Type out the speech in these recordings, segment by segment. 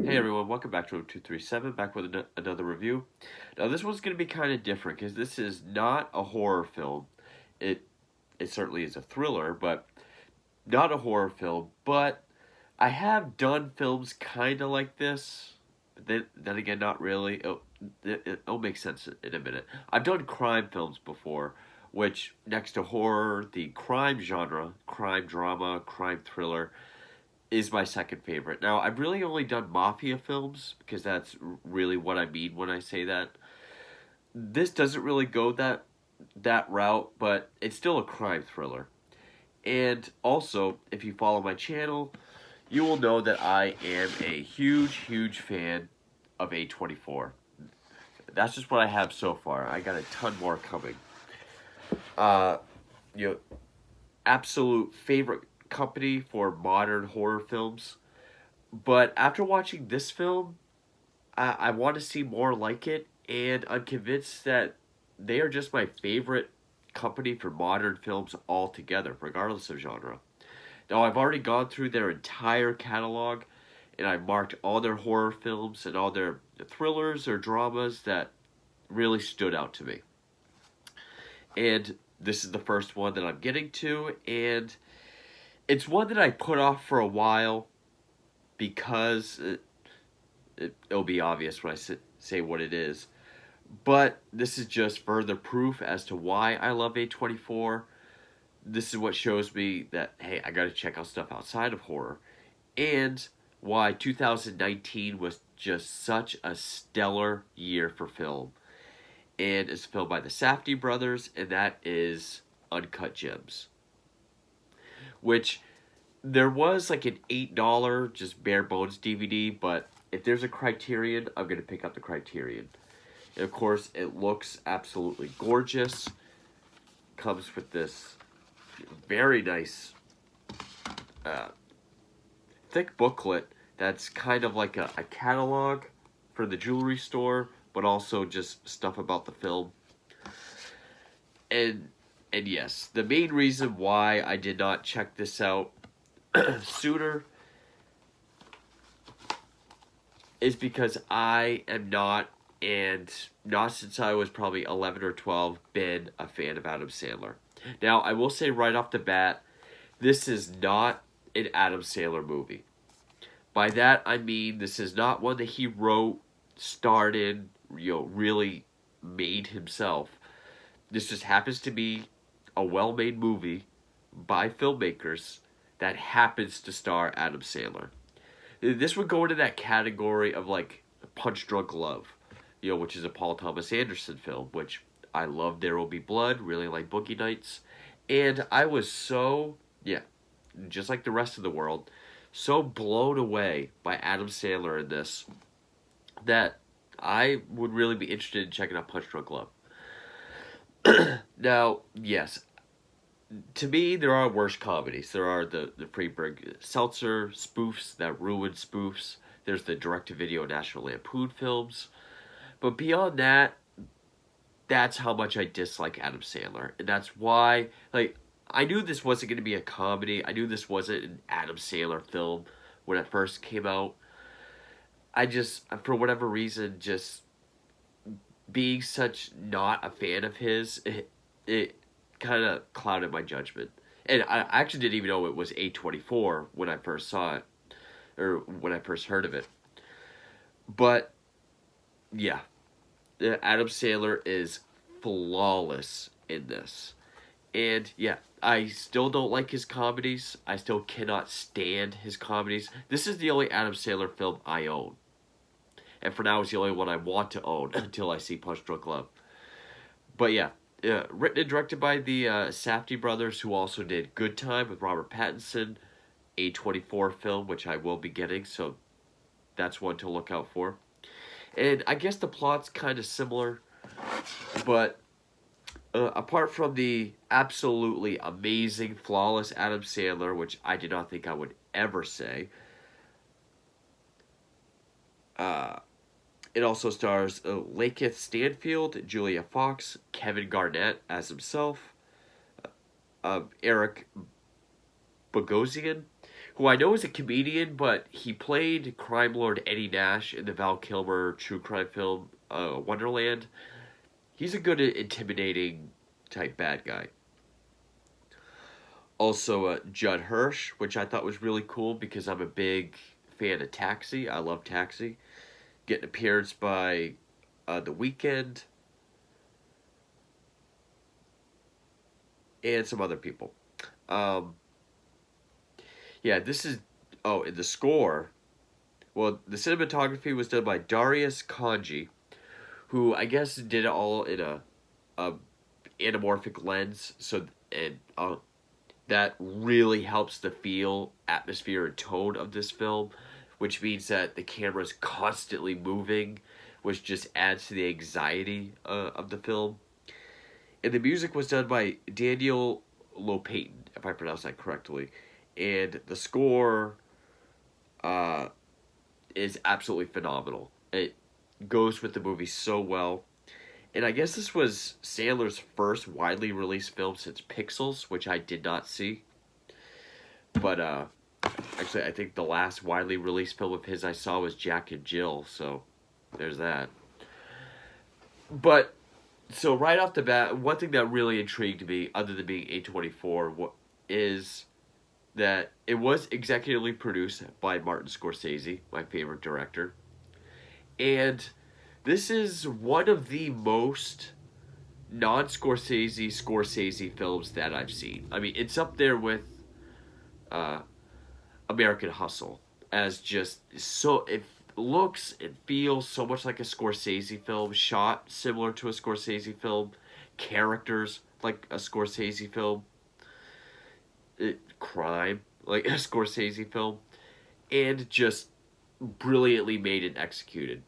Hey everyone, welcome back to 237, back with another review. Now this one's going to be kind of different because this is not a horror film. It it certainly is a thriller, but not a horror film. But I have done films kind of like this. But then again, not really. It'll make sense in a minute. I've done crime films before, which next to horror, the crime genre, crime drama, crime thriller, is my second favorite. Now, I've really only done mafia films because that's really what I mean when I say that. This doesn't really go that route, but it's still a crime thriller. And also, if you follow my channel, you will know that I am a huge fan of A24. That's just what I have so far. I got a ton more coming. Uh, you know, absolute favorite company for modern horror films. But after watching this film, I want to see more like it, and I'm convinced that they are just my favorite company for modern films altogether, regardless of genre. Now, I've already gone through their entire catalog, and I marked all their horror films and all their thrillers or dramas that really stood out to me. And this is the first one that I'm getting to, and it's one that I put off for a while because it'll be obvious when I say what it is. But this is just further proof as to why I love A24. This is what shows me that, hey, I gotta check out stuff outside of horror. And why 2019 was just such a stellar year for film. And it's filmed by the Safdie brothers, and that is Uncut Gems. Which there was like an $8 just bare bones DVD, but if there's a Criterion, I'm gonna pick up the Criterion. And of course, it looks absolutely gorgeous. Comes with this very nice, uh, thick booklet that's kind of like a catalog for the jewelry store, but also just stuff about the film. And and yes, the main reason why I did not check this out sooner is because I am not, and not since I was probably 11 or 12, been a fan of Adam Sandler. Now, I will say right off the bat, this is not an Adam Sandler movie. By that, I mean this is not one that he wrote, starred in, really made himself. This just happens to be a well-made movie by filmmakers that happens to star Adam Sandler. This would go into that category of like Punch Drunk Love, which is a Paul Thomas Anderson film, which I love. There Will Be Blood, really like Boogie Nights, and I was so, just like the rest of the world, so blown away by Adam Sandler in this that I would really be interested in checking out Punch Drunk Love. Now, yes, to me, there are worse comedies. There are the Freeberg Seltzer spoofs that ruin spoofs. There's the direct-to-video National Lampoon films. But beyond that, that's how much I dislike Adam Sandler. And that's why, like, I knew this wasn't going to be a comedy. I knew this wasn't an Adam Sandler film when it first came out. I just, for whatever reason, just being such not a fan of his, it kind of clouded my judgment. And I actually didn't even know it was A24 when I first saw it, or when I first heard of it. But, yeah, Adam Sandler is flawless in this. And, yeah, I still don't like his comedies. I still cannot stand his comedies. This is the only Adam Sandler film I own. And for now, it's the only one I want to own until I see Punch Drunk Love. But, yeah. Written and directed by the Safdie brothers, who also did Good Time with Robert Pattinson, A24 film, which I will be getting, so that's one to look out for. And I guess the plot's kind of similar, but apart from the absolutely amazing, flawless Adam Sandler, which I did not think I would ever say, it also stars Lakeith Stanfield, Julia Fox, Kevin Garnett as himself, Eric Bogosian, who I know is a comedian, but he played crime lord Eddie Nash in the Val Kilmer true crime film Wonderland. He's a good, intimidating type bad guy. Also, Judd Hirsch, which I thought was really cool because I'm a big fan of Taxi. I love Taxi. Getting appearance by The Weeknd and some other people. Um, yeah, this is. Oh, in the score. Well, the cinematography was done by Darius Kanji, who I guess did it all in a anamorphic lens. So and that really helps the feel, atmosphere, and tone of this film, which means that the camera's constantly moving, which just adds to the anxiety of the film. And the music was done by Daniel Lopatin, if I pronounce that correctly. And the score uh, is absolutely phenomenal. It goes with the movie so well. And I guess this was Sandler's first widely released film since Pixels, which I did not see. But actually, I think the last widely released film of his I saw was Jack and Jill, so there's that. But so right off the bat, one thing that really intrigued me, other than being A24, is that it was executively produced by Martin Scorsese, my favorite director. And this is one of the most non-Scorsese films that I've seen. I mean, it's up there with uh, American Hustle as just so it looks and feels so much like a Scorsese film, shot similar to a Scorsese film, characters like a Scorsese film, crime like a Scorsese film, and just brilliantly made and executed,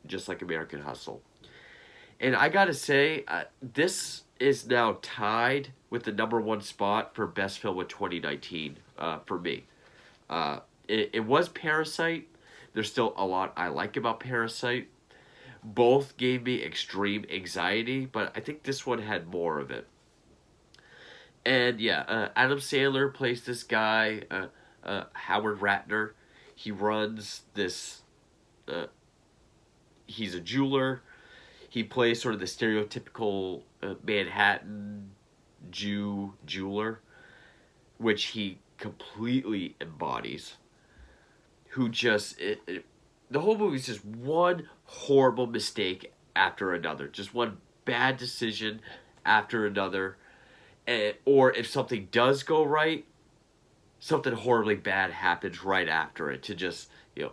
just like American Hustle. And I gotta say, this is now tied with the number one spot for best film of 2019 for me. It was Parasite. There's still a lot I like about Parasite. Both gave me extreme anxiety, but I think this one had more of it. And yeah, Adam Sandler plays this guy, Howard Ratner. He runs this. Uh, he's a jeweler. He plays sort of the stereotypical Manhattan Jew jeweler, which he completely embodies. Who just the whole movie is just one horrible mistake after another, just one bad decision after another, or if something does go right, something horribly bad happens right after it. To just he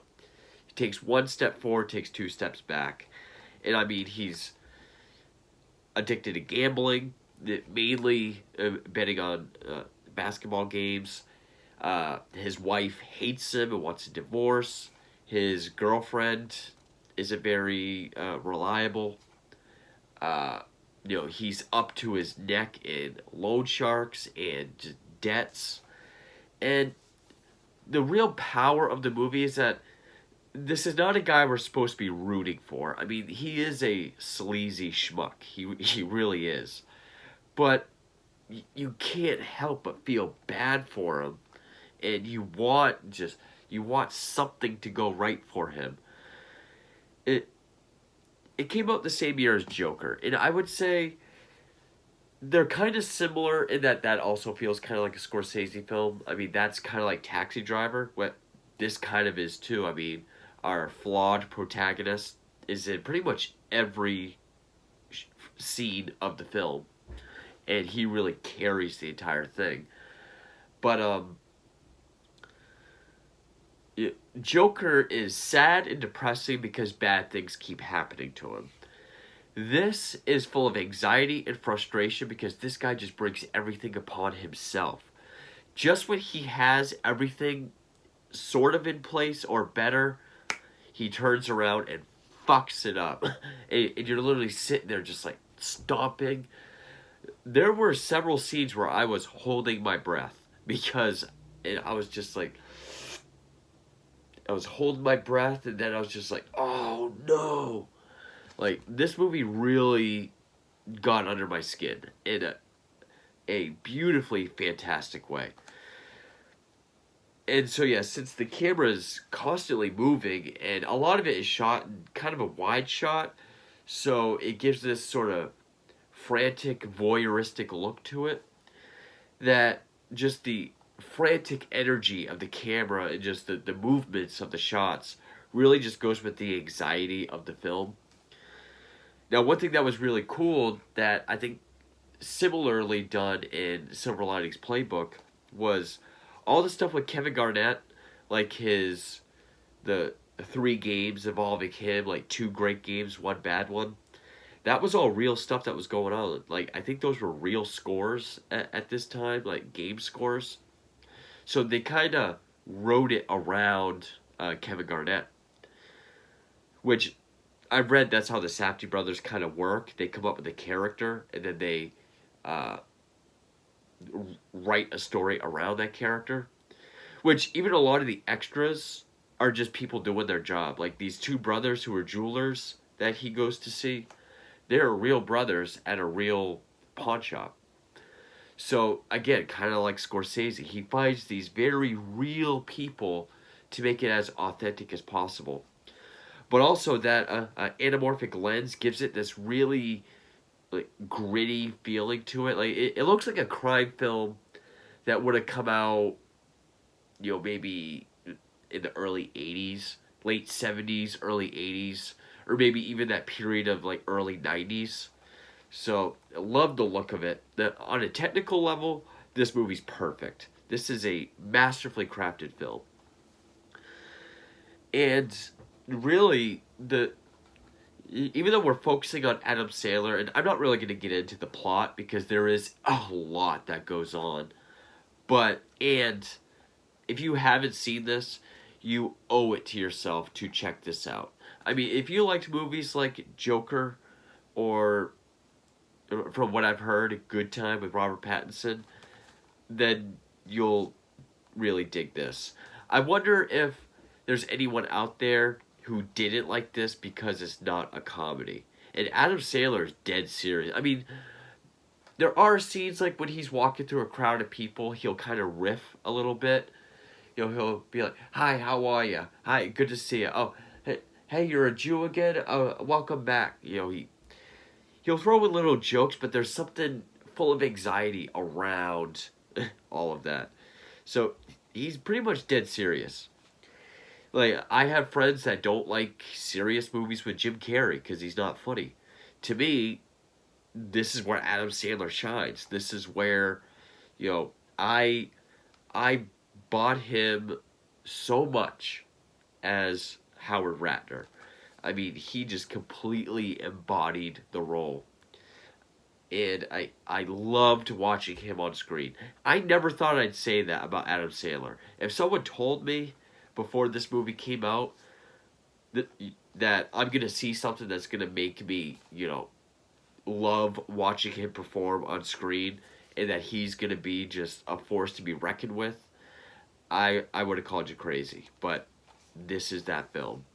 takes one step forward, takes two steps back, and I mean he's addicted to gambling, mainly betting on basketball games. His wife hates him and wants a divorce. His girlfriend isn't very reliable. Uh, he's up to his neck in loan sharks and debts. And the real power of the movie is that this is not a guy we're supposed to be rooting for. I mean, he is a sleazy schmuck. He really is. But you can't help but feel bad for him, and you want something to go right for him. It it came out the same year as Joker, and I would say they're kind of similar in that also feels kind of like a Scorsese film. I mean, that's kind of like Taxi Driver, what this kind of is too. I mean, our flawed protagonist is in pretty much every scene of the film, and he really carries the entire thing. But Joker is sad and depressing because bad things keep happening to him. This is full of anxiety and frustration because this guy just brings everything upon himself. Just when he has everything sort of in place or better, he turns around and fucks it up. And you're literally sitting there just like stomping. There were several scenes where I was holding my breath because I was just like, I was holding my breath, and then I was just like, oh no. Like, this movie really got under my skin in a beautifully fantastic way. And so yeah, since the camera is constantly moving and a lot of it is shot in kind of a wide shot, so it gives this sort of frantic voyeuristic look to it, that just the frantic energy of the camera and just the movements of the shots really just goes with the anxiety of the film. Now, one thing that was really cool that I think similarly done in Silver Linings Playbook was all the stuff with Kevin Garnett, like the three games involving him, like two great games, one bad one. That was all real stuff that was going on. Like, I think those were real scores at this time, like game scores. So they kind of wrote it around Kevin Garnett, which I've read that's how the Safdie brothers kind of work. They come up with a character and then they uh, write a story around that character. Which even a lot of the extras are just people doing their job. Like these two brothers who are jewelers that he goes to see, they're real brothers at a real pawn shop. So again, kind of like Scorsese, he finds these very real people to make it as authentic as possible. But also that anamorphic lens gives it this really like gritty feeling to it. Like it looks like a crime film that would have come out, maybe in the early 80s, late 70s, early 80s, or maybe even that period of like early 90s. So I love the look of it. On a technical level, this movie's perfect. This is a masterfully crafted film. And really, even though we're focusing on Adam Sandler, and I'm not really going to get into the plot because there is a lot that goes on. And if you haven't seen this, you owe it to yourself to check this out. I mean, if you liked movies like Joker or, from what I've heard, A Good Time with Robert Pattinson, then you'll really dig this. I wonder if there's anyone out there who didn't like this because it's not a comedy. And Adam Sandler is dead serious. I mean, there are scenes like when he's walking through a crowd of people, he'll kind of riff a little bit. He'll be like, "Hi, how are you? Hi, good to see you. Oh, hey, you're a Jew again? Welcome back." He'll throw in little jokes, but there's something full of anxiety around all of that. So he's pretty much dead serious. Like, I have friends that don't like serious movies with Jim Carrey because he's not funny. To me, this is where Adam Sandler shines. This is where, you know, I bought him so much as Howard Ratner. I mean, he just completely embodied the role. And I loved watching him on screen. I never thought I'd say that about Adam Sandler. If someone told me before this movie came out that I'm going to see something that's going to make me, love watching him perform on screen and that he's going to be just a force to be reckoned with, I would have called you crazy. But this is that film.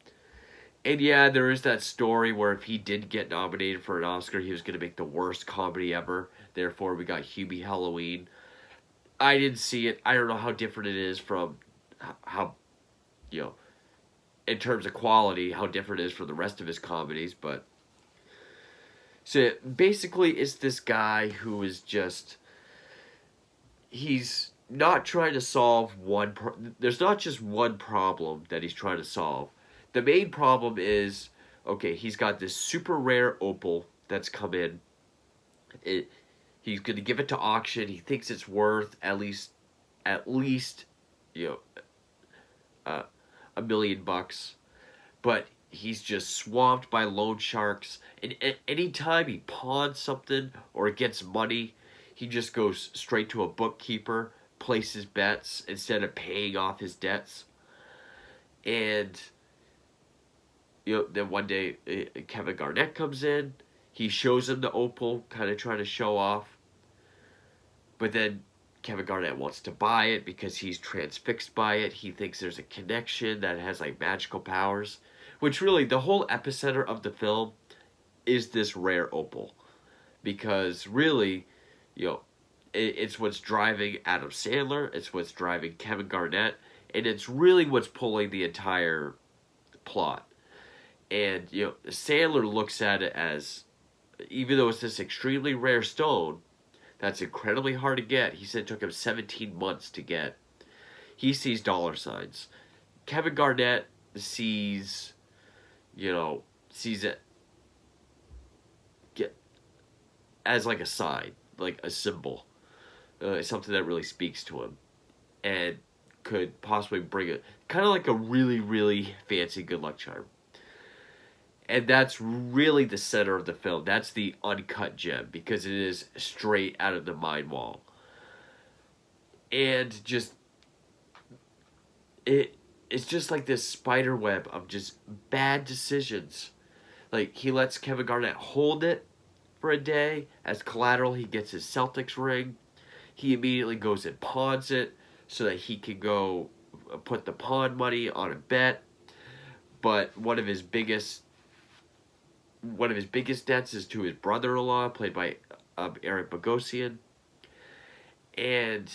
And yeah, there is that story where if he did get nominated for an Oscar, he was going to make the worst comedy ever. Therefore, we got Hubie Halloween. I didn't see it. I don't know how different it is from how, in terms of quality, how different it is from the rest of his comedies. But so basically, it's this guy who is just, he's not trying to solve there's not just one problem that he's trying to solve. The main problem is, okay, he's got this super rare opal that's come in. He's going to give it to auction. He thinks it's worth at least, $1 million. But he's just swamped by loan sharks. And anytime he pawns something or gets money, he just goes straight to a bookkeeper, places bets instead of paying off his debts. And then one day Kevin Garnett comes in. He shows him the opal, kind of trying to show off. But then Kevin Garnett wants to buy it because he's transfixed by it. He thinks there's a connection that has like magical powers. Which really, the whole epicenter of the film is this rare opal. Because really, it's what's driving Adam Sandler. It's what's driving Kevin Garnett. and it's really what's pulling the entire plot. And Sandler looks at it as, even though it's this extremely rare stone that's incredibly hard to get, he said it took him 17 months to get. He sees dollar signs. Kevin Garnett sees, sees it get as like a sign, like a symbol, something that really speaks to him, and could possibly bring it, kind of like a really, really fancy good luck charm. And that's really the center of the film. That's the uncut gem, because it is straight out of the mind wall. And just, it's just like this spider web of just bad decisions. Like, he lets Kevin Garnett hold it for a day. As collateral, he gets his Celtics ring. He immediately goes and pawns it so that he can go put the pawn money on a bet. But one of his biggest debts is to his brother-in-law, played by Eric Bogosian. And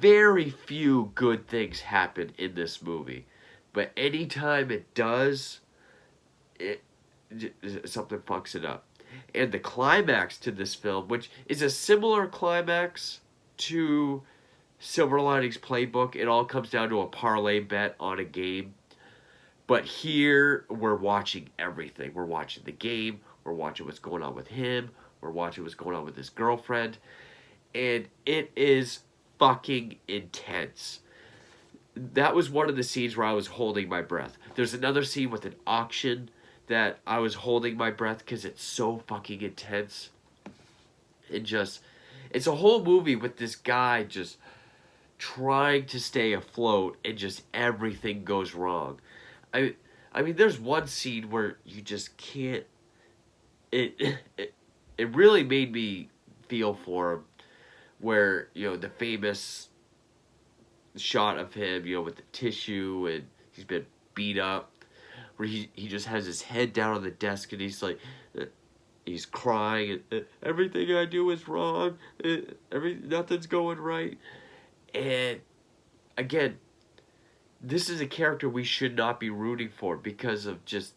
very few good things happen in this movie. But anytime it does, something fucks it up. And the climax to this film, which is a similar climax to Silver Linings Playbook, it all comes down to a parlay bet on a game. But here, we're watching everything. We're watching the game. We're watching what's going on with him. We're watching what's going on with his girlfriend. And it is fucking intense. That was one of the scenes where I was holding my breath. There's another scene with an auction that I was holding my breath because it's so fucking intense. It's a whole movie with this guy just trying to stay afloat, and just everything goes wrong. I mean, there's one scene where you just can't. It really made me feel for him, where the famous shot of him, with the tissue, and he's been beat up, where he just has his head down on the desk, and he's like, he's crying, and everything I do is wrong, nothing's going right, and again, this is a character we should not be rooting for, because of just,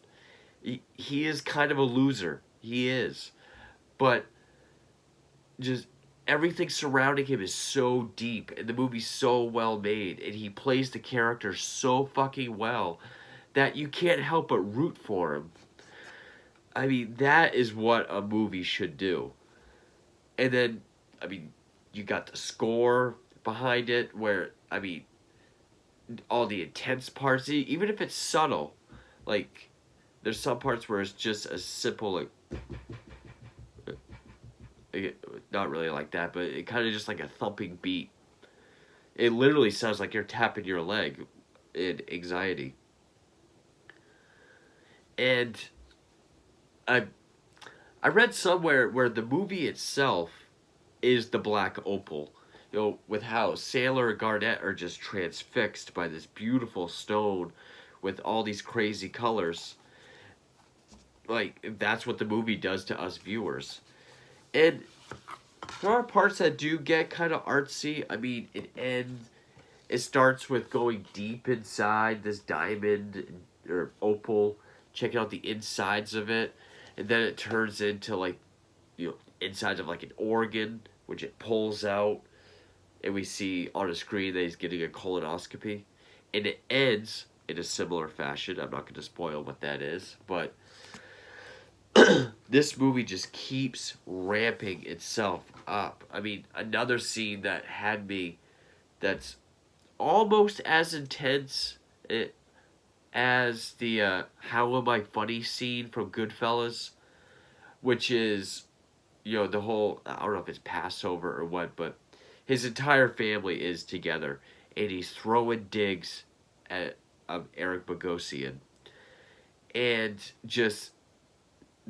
he is kind of a loser. He is. But just everything surrounding him is so deep, and the movie's so well made, and he plays the character so fucking well that you can't help but root for him. I mean, that is what a movie should do. And then, I mean, you got the score behind it, where, I mean, all the intense parts, even if it's subtle, like, there's some parts where it's just a simple, like, not really like that, but it kind of just like a thumping beat. It literally sounds like you're tapping your leg in anxiety. And I read somewhere where the movie itself is the Black Opal. With how Sandler and Garnett are just transfixed by this beautiful stone with all these crazy colors. Like, that's what the movie does to us viewers. And there are parts that do get kind of artsy. I mean, it starts with going deep inside this diamond or opal, checking out the insides of it, and then it turns into, like, insides of like an organ, which it pulls out. And we see on a screen that he's getting a colonoscopy. And it ends in a similar fashion. I'm not going to spoil what that is. But this movie just keeps ramping itself up. I mean, another scene that had me, that's almost as intense as the How Am I Funny scene from Goodfellas. Which is, the whole, I don't know if it's Passover or what, but his entire family is together, and he's throwing digs at Eric Bogosian, and just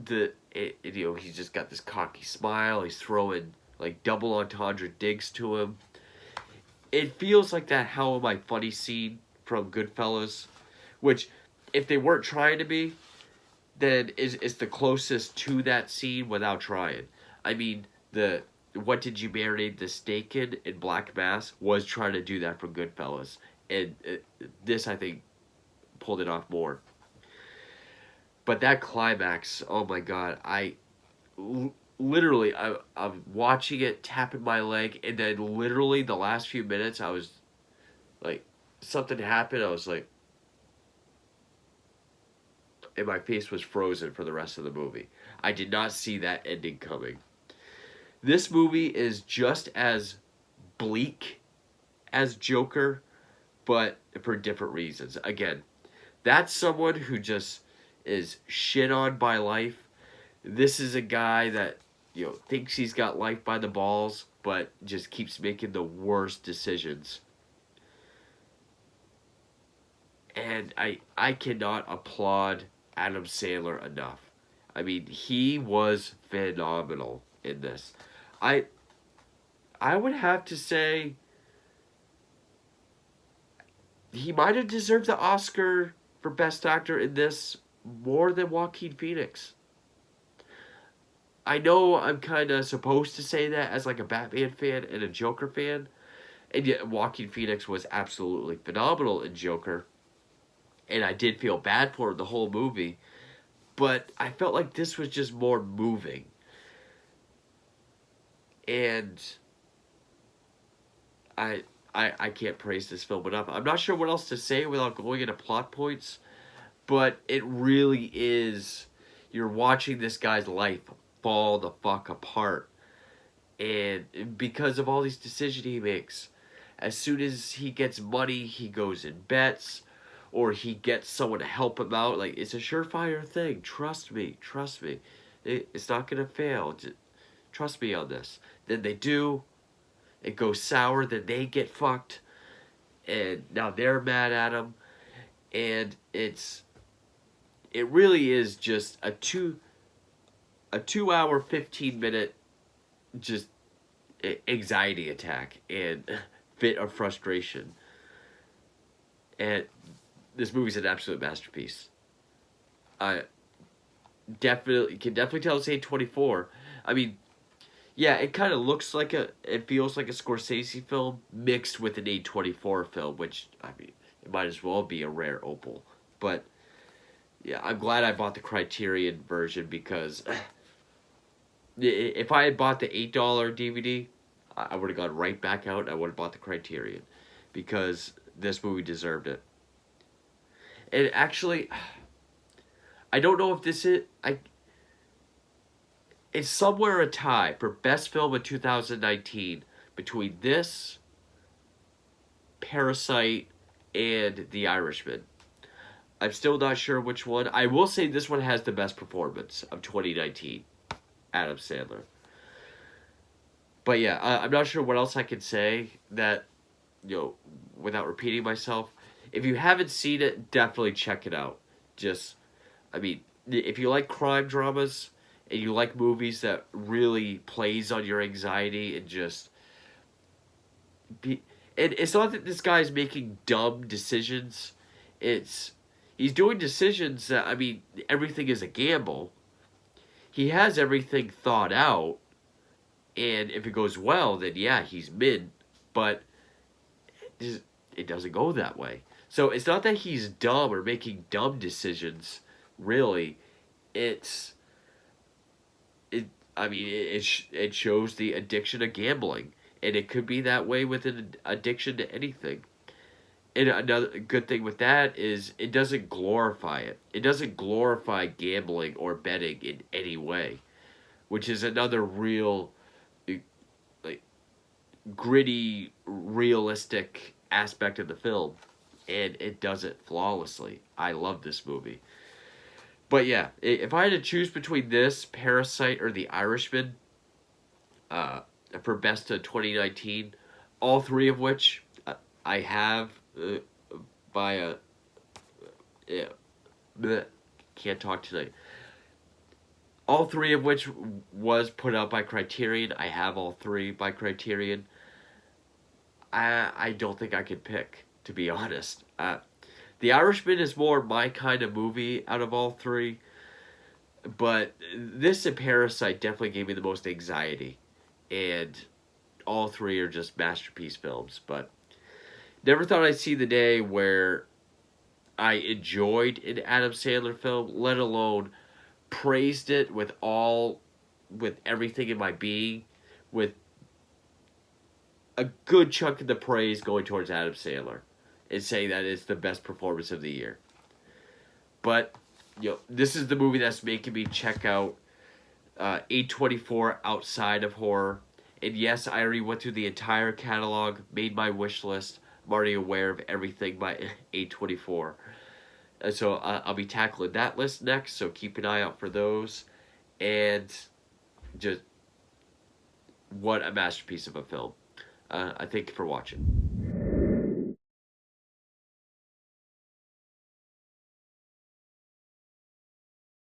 he's just got this cocky smile. He's throwing like double entendre digs to him. It feels like that How Am I Funny scene from Goodfellas, which, if they weren't trying to be, then is the closest to that scene without trying. I mean, the What Did You Marinate the Steak in Black Mass was trying to do that from Goodfellas. and this I think pulled it off more. But that climax, oh my god, literally I'm watching it, tapping my leg, and then literally the last few minutes I was like, something happened. I was like, and my face was frozen for the rest of the movie. I did not see that ending coming. This movie is just as bleak as Joker, but for different reasons. Again, that's someone who just is shit on by life. This is a guy that, thinks he's got life by the balls, but just keeps making the worst decisions. And I cannot applaud Adam Sandler enough. I mean, he was phenomenal in this. I I would have to say he might have deserved the Oscar for Best Actor in this more than Joaquin Phoenix. I know I'm kind of supposed to say that as like a Batman fan and a Joker fan, and yet Joaquin Phoenix was absolutely phenomenal in Joker, and I did feel bad for him the whole movie, but I felt like this was just more moving. And I can't praise this film enough. I'm not sure what else to say without going into plot points, but it really is. You're watching this guy's life fall the fuck apart, and because of all these decisions he makes, as soon as he gets money, he goes and bets, or he gets someone to help him out. Like, it's a surefire thing. Trust me, trust me. It's not gonna fail. Just trust me on this. Then they do. It goes sour. Then they get fucked, and now they're mad at him. And it really is just a 2 hour 15 minute just anxiety attack and fit of frustration. And this movie's an absolute masterpiece. I can definitely tell it's A24. I mean, yeah, it kind of it feels like a Scorsese film mixed with an A24 film, which, I mean, it might as well be a rare opal. But yeah, I'm glad I bought the Criterion version, because if I had bought the $8 DVD, I would have gone right back out and I would have bought the Criterion, because this movie deserved it. And actually, I don't know if this is it's somewhere a tie for best film in 2019 between this, Parasite, and The Irishman. I'm still not sure which one. I will say this one has the best performance of 2019, Adam Sandler. But yeah, I'm not sure what else I can say that, without repeating myself. If you haven't seen it, definitely check it out. Just, I mean, if you like crime dramas and you like movies that really plays on your anxiety and just and it's not that this guy's making dumb decisions. It's he's doing decisions that, I mean, everything is a gamble. He has everything thought out, and if it goes well, then yeah, he's mid. But it doesn't go that way. So it's not that he's dumb or making dumb decisions. Really, it's it. I mean, it shows the addiction of gambling, and it could be that way with an addiction to anything. And another good thing with that is it doesn't glorify it. It doesn't glorify gambling or betting in any way, which is another real, like, gritty, realistic aspect of the film, and it does it flawlessly. I love this movie. But yeah, if I had to choose between this, Parasite, or The Irishman, for best of 2019, all three of which I have by a yeah, bleh, can't talk tonight. All three of which was put out by Criterion. I have all three by Criterion. I don't think I could pick, to be honest. The Irishman is more my kind of movie out of all three, but this and Parasite definitely gave me the most anxiety, and all three are just masterpiece films. But never thought I'd see the day where I enjoyed an Adam Sandler film, let alone praised it with everything in my being, with a good chunk of the praise going towards Adam Sandler, and saying that it's the best performance of the year. But this is the movie that's making me check out A24 outside of horror. And yes, I already went through the entire catalog, made my wish list. I'm already aware of everything by A24. And so I'll be tackling that list next, so keep an eye out for those. And just what a masterpiece of a film. I thank you for watching.